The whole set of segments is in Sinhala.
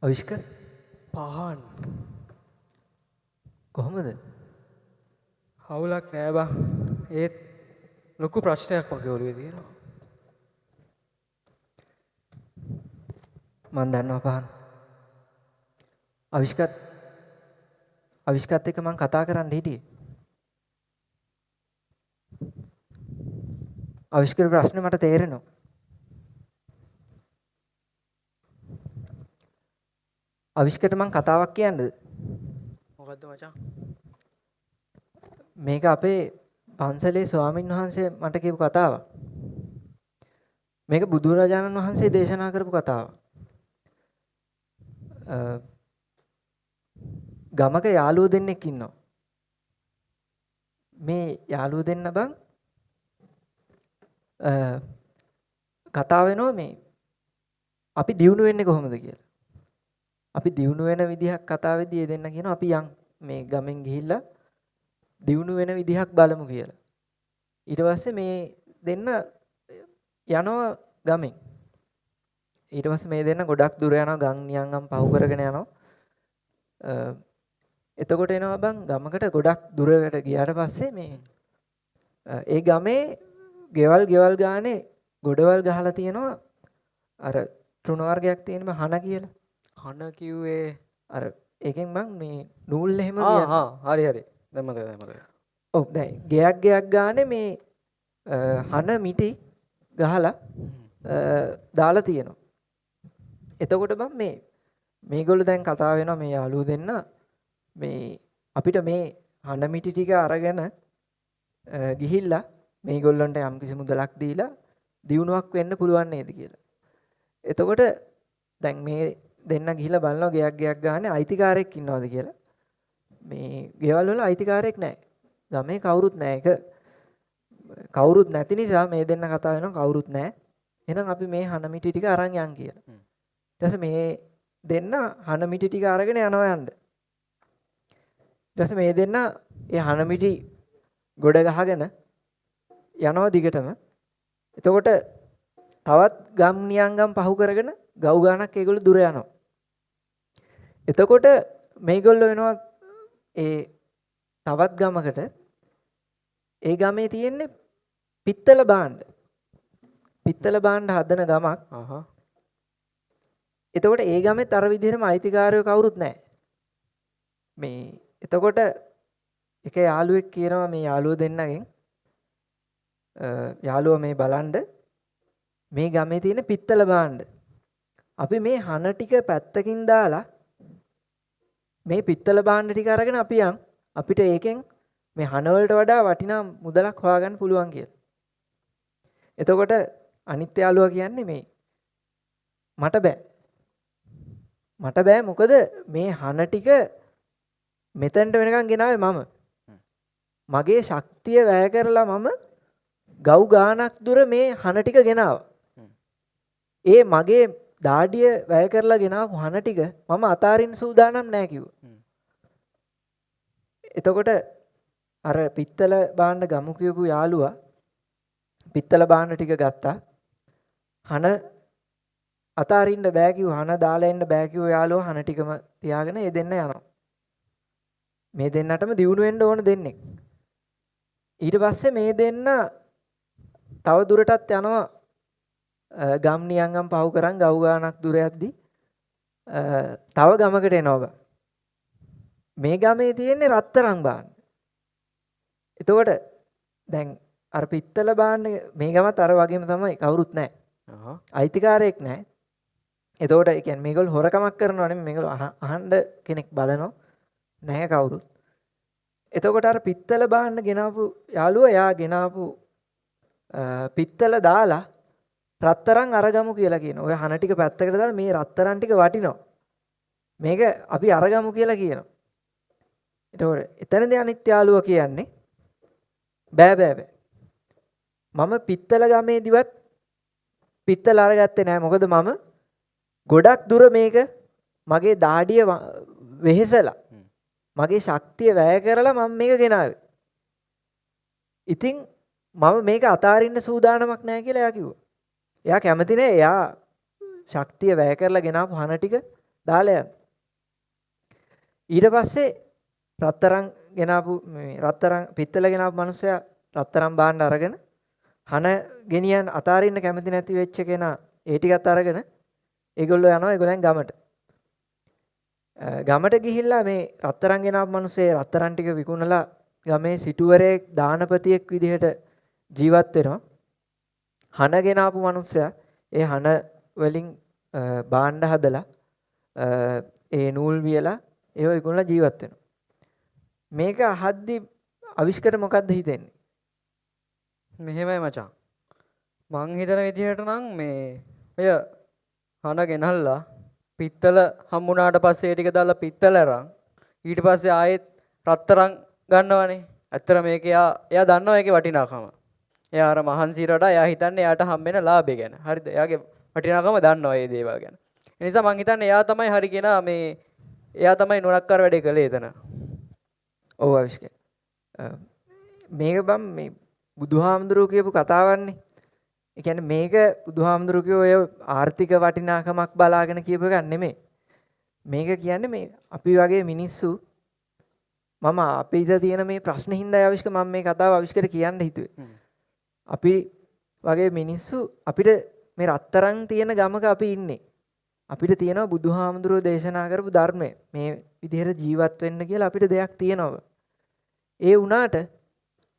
අවිෂ්ක පහන් කොහොමද? හවුලක් නෑ බං. ඒත් ලොකු ප්‍රශ්නයක් මගේ ඔළුවේ තියෙනවා. මන් දන්නවා පහන්. අවිෂ්කත් එක්ක මං කතා කරන්න හිටියේ. අවිෂ්කගේ ප්‍රශ්නේ මට තේරෙනවා. අවිෂ්කට මං කතාවක් කියන්නද? මොකද්ද මචං? මේක අපේ පන්සලේ ස්වාමින් වහන්සේ මට කියපු කතාවක්. මේක බුදුරජාණන් වහන්සේ දේශනා කරපු කතාවක්. ගමක යාළුවෝ දෙන්නෙක් ඉන්නවා. මේ යාළුවෝ දෙන්න බං කතා වෙනවා මේ අපි දියුණු වෙන්නේ කොහොමද කියලා. අපි දියුණු වෙන විදිහක් කතා වෙද්දී දෙන්න කියනවා අපි යන් මේ ගමෙන් ගිහිල්ලා දියුණු වෙන විදිහක් බලමු කියලා. ඊට පස්සේ මේ දෙන්න යනවා ගමෙන්. ඊට පස්සේ මේ දෙන්න ගොඩක් දුර යනවා ගම් නියංගම් පහු කරගෙන යනවා. එතකොට එනවා බං ගමකට ගොඩක් දුරකට ගියාට පස්සේ මේ ඒ ගමේ ගෙවල් ගානේ ගොඩවල් ගහලා තියෙනවා අර තෘණ වර්ගයක් තියෙන බං හන කියලා. හන කිව්වේ අර ඒකෙන් බං මේ නූල් එහෙම කියන්නේ. හරි. දැන් මතකයි. ඔව් දැන් ගෙයක් ගානේ මේ හන මිටි ගහලා දාලා තියෙනවා. එතකොට බං මේගොල්ලෝ දැන් කතා වෙනවා මේ යාළුවෝ දෙන්න මේ අපිට මේ හන මිටි ටික අරගෙන ගිහිල්ලා මේගොල්ලන්ට යම්කිසි මුදලක් දීලා දියුණුවක් වෙන්න පුළුවන් නේද කියලා. එතකොට දැන් මේ දෙන්න ගිහිල්ලා බලනවා ගෙයක් ගානේ අයිතිකාරයෙක් ඉන්නවද කියලා. මේ ගෙවල් වල අයිතිකාරයෙක් නැහැ. ගමේ කවුරුත් නැහැ. ඒක කවුරුත් නැති නිසා මේ දෙන්න කතා වෙනවා කවුරුත් නැහැ. එහෙනම් අපි මේ හන මිටි ටික අරන් යන් කියලා. ඊට පස්සේ මේ දෙන්න හන මිටි ටික අරගෙන යනවා යන්න. ඊට පස්සේ මේ දෙන්න ඒ හන මිටි ගොඩ ගහගෙන යනවා දිගටම. එතකොට තවත් ගම් නියංගම් පහු කරගෙන ගව් ගානක් ඒගොල්ලෝ දුර යනවා. එතකොට මේගොල්ලෝ වෙනවා ඒ තවත් ගමකට ඒ ගමේ තියෙන්නේ පිත්තල භාණ්ඩ. පිත්තල භාණ්ඩ හදන ගමක්. එතකොට ඒ ගමෙත් අර විදිහටම අයිතිකාරයෝ කවුරුත් නැහැ. මේ එතකොට එක යාළුවෙක් කියනවා මේ යාළුවෝ දෙන්නගෙන් යාළුවා මේ බලන්න මේ ගමේ තියෙන පිත්තල භාණ්ඩ. අපි මේ හන ටික පැත්තකින් දාලා මේ පිත්තල භාණ්ඩ ටික අරගෙන අපි යන් අපිට ඒකෙන් මේ හන වලට වඩා වටිනා මුදලක් හොයාගන්න පුළුවන් කියලා. එතකොට අනිත් යාළුවා කියන්නේ මේ මට බෑ මොකද මේ හන ටික මෙතෙන්ට වෙනකන් ගෙනාවේ මම. මගේ ශක්තිය වැය කරලා මම ගව් ගානක් දුර මේ හන ටික ගෙනාවා. ඒ මගේ දාඩිය වැය කරලා ගෙනාවු හන ටික මම අතාරින්න සූදානම් නැහැ කිව්වා. එතකොට අර පිත්තල භාණ්ඩ ගමු කියපු යාළුවා පිත්තල භාණ්ඩ ටික ගත්තා. හන අතාරින්න බෑ කිව්වා. හන දාලා එන්න බෑ කිව්ව යාළුවා හන ටිකම තියාගෙන ඒ දෙන්න යනවා. මේ දෙන්නටම දියුණු වෙන්න ඕන දෙන්නෙක්. ඊට පස්සේ මේ දෙන්න තව දුරටත් යනවා ගම් නියංගම් පහු කරන් ගව් ගානක් දුර යද්දි තව ගමකට එනවා. මේ ගමේ තියෙන්නේ රත්තරන් භාණ්ඩ. එතකොට දැන් අර පිත්තල භාණ්ඩ මේ ගමත් අර වගේම තමයි කවුරුත් නැහැ. අයිතිකාරයෙක් නැහැ. එතකොට ඒ කියන්නේ මේගොල්ලෝ හොරකමක් කරනවා නෙමෙයි මේගොල්ලෝ අහන්න කෙනෙක් බලනවා නැහැ කවුරුත්. එතකොට අර පිත්තල භාණ්ඩ ගෙනාවු යාළුවා එයා ගෙනාවු පිත්තල දාලා රත්තරන් අරගමු කියලා කියනවා. ඔය හන ටික පැත්තකට දාලා මේ රත්තරන් ටික වටිනවා. මේක අපි අරගමු කියලා කියනවා. එතකොට එතනදී අනිත් යාළුවා කියන්නේ බෑ. මම පිත්තල ගමේදිවත් පිත්තල අරගත්තේ නෑ. මොකද මම ගොඩක් දුර මේක මගේ දාඩිය වෙහෙසලා මගේ ශක්තිය වැය කරලා මම මේක ගෙනාවේ. ඉතින් මම මේක අතාරින්න සූදානමක් නෑ කියලා එයා කිව්වා. එයා කැමති නෑ එයා ශක්තිය වැය කරලා ගෙනාපු හන ටික දාලා යන්න. ඊට පස්සේ රත්තරන් ගෙනාපු මේ රත්තරන් පිත්තල ගෙනාපු මිනිස්සයා රත්තරන් භාණ්ඩ අරගෙන හන ගෙනියන් අතාරින්න කැමති නැති වෙච්ච කෙනා ඒ ටිකත් අරගෙන ඒගොල්ලෝ යනවා ඒගොල්ලන් ගමට. ගමට ගිහිල්ලා මේ රත්තරන් ගෙනාපු මිනිස්සේ රත්තරන් ටික විකුණලා ගමේ සිටුවරයෙක් දානපතියෙක් විදිහට ජීවත් වෙනවා. හන ගෙනාපු මිනිස්සයා ඒ හන වලින් භාණ්ඩ හදලා ඒ නූල් වියලා ඒව විකුණලා ජීවත් වෙනවා. මේක අහද්දි අවිෂ්කට මොකද්ද හිතෙන්නේ? මෙහෙමයි මචං. මං හිතන විදිහට නම් මේ ඔය හන ගෙනල්ලා පිත්තල හම්බුණාට පස්සේ ඒ ටික දාලා පිත්තල අරන් ඊට පස්සේ ආයෙත් රත්තරන් ගන්නවනේ. ඇත්තට මේක එයා දන්නවා ඒකේ වටිනාකම. එයා අර මහන්සියට වඩා එයා හිතන්නේ එයාට හම්බෙන ලාභය ගැන. හරිද? එයාගේ වටිනාකම දන්නවා මේ දේවල් ගැන. ඒ නිසා මං හිතන්නේ එයා තමයි හරි කෙනා මේ එයා තමයි නුණක්කාර වැඩේ කළේ එතන. ඔව් අවිෂ්ක. මේක බම් මේ බුදුහාමුදුරුවෝ කියපු කතාවන්නේ. ඒ කියන්නේ මේක බුදුහාමුදුරුවෝ කියෝ ඔය ආර්ථික වටිනාකමක් බලාගෙන කියපු එකක් නෙමෙයි. මේක කියන්නේ මේ අපි වගේ මිනිස්සු මම අපිට තියෙන මේ ප්‍රශ්න හින්දා අවිෂ්ක මම මේ කතාව අවිෂ්කට කියන්න හිතුවේ. අපි වගේ මිනිස්සු අපිට මේ රත්තරන් තියෙන ගමක අපි ඉන්නේ. අපිට තියෙනවා බුදුහාමුදුරුවෝ දේශනා කරපු ධර්මය. මේ විදිහට ජීවත් වෙන්න කියලා අපිට දෙයක් තියෙනවා. ඒ වුණාට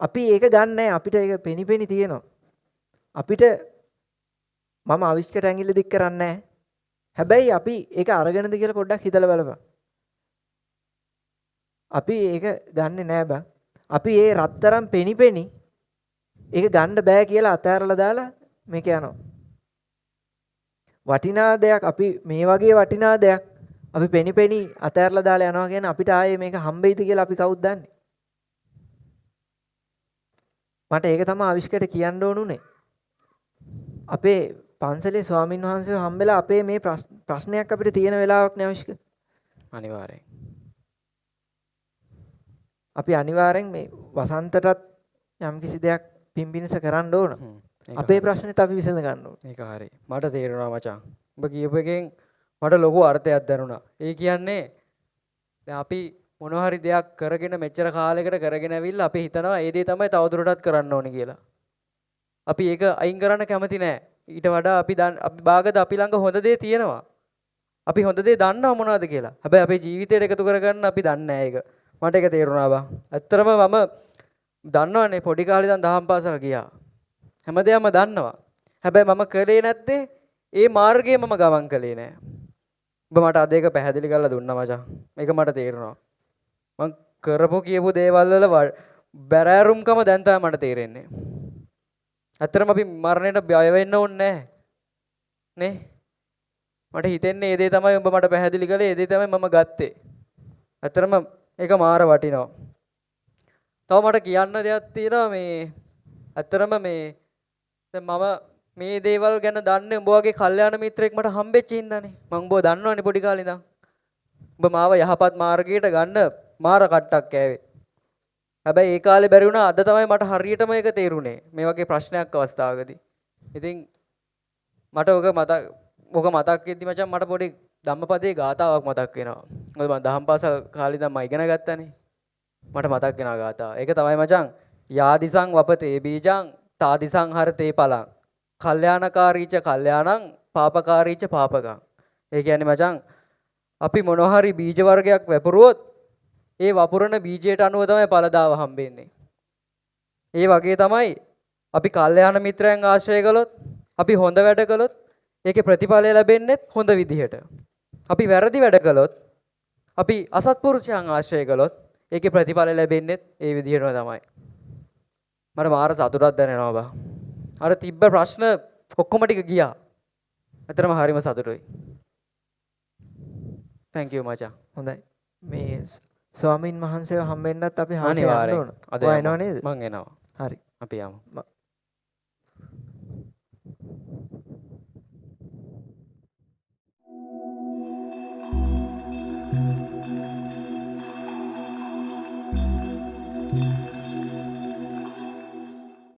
අපි ඒක ගන්න නැහැ. අපිට ඒක පෙනිපෙනි තියෙනවා. අපිට මම අවිෂ්කට ඇඟිල්ල දික් කරන්නේ නැහැ. හැබැයි අපි ඒක අරගෙනද කියලා පොඩ්ඩක් හිතලා බලපන්. අපි ඒක ගන්නෙ නෑ බං. අපි ඒ රත්තරන් පෙනිපෙනි ඒක ගන්න බෑ කියලා අතහැරලා දාලා මේක යනවා. වටිනා දෙයක් අපි මේ වගේ වටිනා දෙයක් අපි පෙනිපෙනි අතහැරලා දාලා යනවා කියන්නේ අපිට ආයේ මේක හම්බෙයිද කියලා අපි කවුද දන්නේ? මට ඒක තමයි අවිෂ්කට කියන්න ඕනුනේ. අපේ පන්සලේ ස්වාමින් වහන්සේව හම්බෙලා අපේ මේ ප්‍රශ්නයක් අපිට තියෙන වෙලාවක් නේ අවිෂ්ක. අනිවාර්යෙන්. අපි අනිවාර්යෙන් මේ වසන්තටත් යම්කිසි දෙයක් පින්බිනස කරන්න ඕන. අපේ ප්‍රශ්නෙත් අපි විසඳ ගන්න ඕන. ඒක හරි. මට තේරෙනවා මචං. ඔබ කියපු එකෙන් මට ලොකු අර්ථයක් දැනුණා. ඒ කියන්නේ දැන් අපි මොන හරි දෙයක් කරගෙන මෙච්චර කාලයකට කරගෙන ඇවිල්ලා අපි හිතනවා ඒ දේ තමයි තවදුරටත් කරන්න ඕනේ කියලා. අපි ඒක අයින් කරන්න කැමති නෑ. ඊට වඩා අපි බාගද අපි ළඟ හොඳ දේ තියෙනවා. අපි හොඳ දේ දන්නවා මොනවද කියලා. හැබැයි අපේ ජීවිතයට එකතු කරගන්න අපි දන්නේ නෑ ඒක. මට ඒක තේරුණා බා. ඇත්තටම මම දන්නවනේ පොඩි කාලේ ඉඳන් දහම් පාසල් ගියා. හැමදේම දන්නවා. හැබැයි මම කරේ නැත්තේ ඒ මාර්ගයේ මම ගමන් කළේ නෑ. ඔබ මට අද ඒක පැහැදිලි කරලා දුන්නා මචං. මේක මට තේරුණා. මං කරපු කියපු දේවල් වල බැරෑරුම්කම දැන් තමයි මට තේරෙන්නේ. ඇත්තටම අපි මරණයට බය වෙන්න ඕනේ නේ. මට හිතෙන්නේ ඒ දේ තමයි ඔබ මට පැහැදිලි කළේ. ඒ දේ තමයි මම ගත්තේ. ඇත්තටම ඒක මාර වටිනවා. තව මට කියන්න දෙයක් තියෙනවා මේ ඇත්තටම මේ දැන් මම මේ දේවල් ගැන දන්නේ උඹ වගේ කල්යාණ මිත්‍රෙක් මට හම්බෙච්ච හින්දානේ. මම උඹව දන්නවනේ පොඩි කාලේ ඉඳන්. උඹ මාව යහපත් මාර්ගයට ගන්න මාර කට්ටක් කෑවේ. හැබැයි ඒ කාලේ බැරි වුණා අද තමයි මට හරියටම ඒක තේරුනේ. මේ වගේ ප්‍රශ්නයක් අවස්ථාවකදී. ඉතින් මට ඔක මතක් වෙද්දි මචං මට පොඩි ධම්මපදයේ ගාතාවක් මතක් වෙනවා. මොකද මම දහම් පාසල් කාලේ ඉඳන් මම ඉගෙන ගත්තානේ. මට මතක් වෙනවා ගාතාව. ඒක තමයි මචං යාදිසං වපතේ බීජං තාදිසං හරතේ පලං කල්යාණකාරීච කල්යාණං පාපකාරීච පාපකං. ඒ කියන්නේ මචං අපි මොන හරි බීජ වර්ගයක් වැපරුවොත් ඒ වපුරන බීජයට අනුව තමයි පළදාව හම්බෙන්නේ. ඒ වගේ තමයි අපි කල්යාණ මිත්‍රයන් ආශ්‍රය කළොත් අපි හොඳ වැඩ කළොත් ඒකේ ප්‍රතිඵලය ලැබෙන්නේ හොඳ විදිහට. අපි වැරදි වැඩ කළොත් අපි අසත්පුරුෂයන් ආශ්‍රය කළොත් ඒකේ ප්‍රතිඵලය ලැබෙන්නේ ඒ විදිහටම තමයි. මට මාර සතුටක් දැනෙනවා බා. අර තිබ්බ ප්‍රශ්න ඔක්කොම ටික ගියා. ඇත්තටම හරිම සතුටුයි. thank you මචං. හොඳයි. මේ ස්වාමින් වහන්සේව හම්බෙන්නත් අපි අනිවාර්යෙන්. හාසිය යන්න ඕන. ඔය එනව නේද? මං එනවා. හරි. අපි යමු.